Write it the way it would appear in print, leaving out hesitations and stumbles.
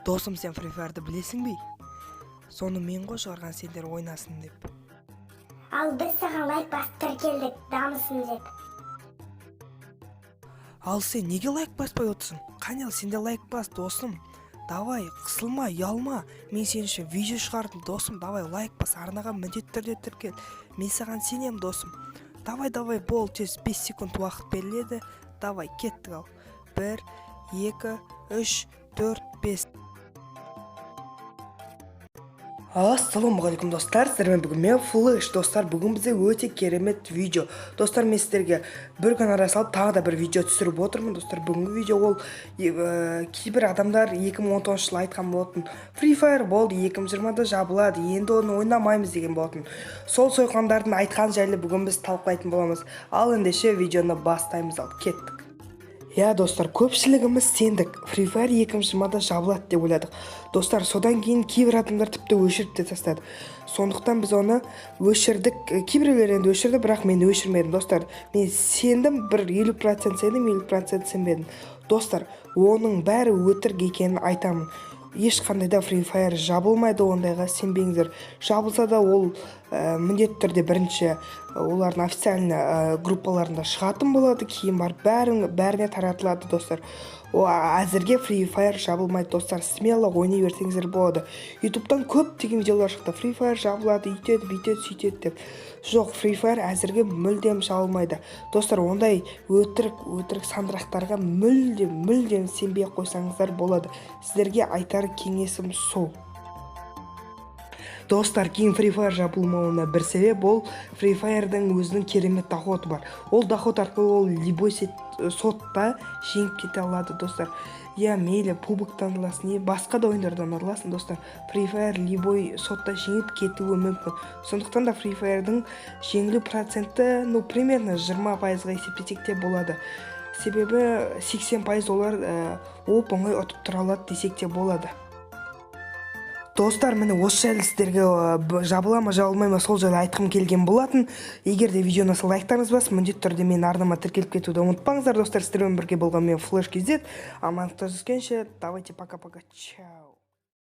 Досым, сен Free Fire'ды білесің бе? Соны мен ғой шығарған, сендер ойнасын деп. Ал біз саған лайк бастыр келдік, дамысын деп. Ал сен неге лайк баспай отырсың? Қане, сенде лайк бас, досым. Давай, қысылма, ұялма. Мен сен үшін видео шығардым, досым. Давай, лайк бас, арнаға міндетті түрде тіркел. Мен саған сенем, досым. Давай, бол, тез 5 секунд уақыт беріледі. Давай, кеттік ал. 1, 2, 3, 4, 5. Ассалаумағалейкум достар, сіздермен бүгін мен Флэш достар. Бүгін бізде өте керемет видео. Достар, мен сіздерге бір күн ара салып тағы да бір видео түсіріп отырмын. Достар, бүгінгі видео ол кейбір адамдар 2019 жылы айтқан болатын. Free Fire болды 2020-да жабылады, енді оны ойнамаймыз деген болатын. Сол сойқандардың айтқан жайлы бүгін біз талқылайтын боламыз. Ал ендеше видеоны бастаймыз, ал кеттік. Достар, көпшілігіміз сендік. Free Fire 2020-да жабылады деп ойладық. Достар, содан кейін кейбір адамдар тіпті өшіріп те тастады. Сондықтан біз оны өшірдік. Кейбіреулер енді өшірді, бірақ мен өшірмедім. Достар, мен сендім, бір 50% сендім, 50% сенбедім. Достар, оның бәрі өтірік екенін айтамын. Ешқандай да Free Fire жабылмайды, ондайға сенбеңіздер. Жабылса да ол міндетті түрде бірінші олардың официальный группаларында шығатын болады, кейін барып бәріне таратылады, достар. Әзірге Free Fire жабылмайды, достар. Смело ойнай берсеңіздер болады. YouTube'дан көптеген видеолар шықты. Free Fire жабылады, үйтеді, бүйтеді, сөйтеді деп. Жоқ, Free Fire әзірге мүлдем жабылмайды. Достар, ондай өтірік сандырақтарға мүлдем сенбей қойсаңыздар болады. Сіздерге айтар кеңесім сол. Достар, кейін Free Fire жабылмауына бір себеп ол Free Fire'дың өзінің керемет доходы бар. Ол доход арқылы ол любой сотта жеңіп кете алады, достар. Мейлі пубықтан аласың, басқа да ойындардан аласың, достар. Free Fire любой сотта жеңіп кетуі мүмкін. Сондықтан да Free Fire'дың жеңілу проценті, примерно 20%-ға есептесек те болады. Себебі 80% олар оп-оңай ұтып тұра алады десек те болады. Достар, міне осы жайлы сіздерге жабыла ма жабылмай ма сол жайлы айтқым келген болатын. Егер де видеоны лайктарыңыз бас, міндетті түрде менің арнама тіркеліп кетуді ұмытпаңыздар, достар. Сіздермен бірге болған мен Флэш KZ. Амандықта жүздескенше, давайте пока-пока. Чао.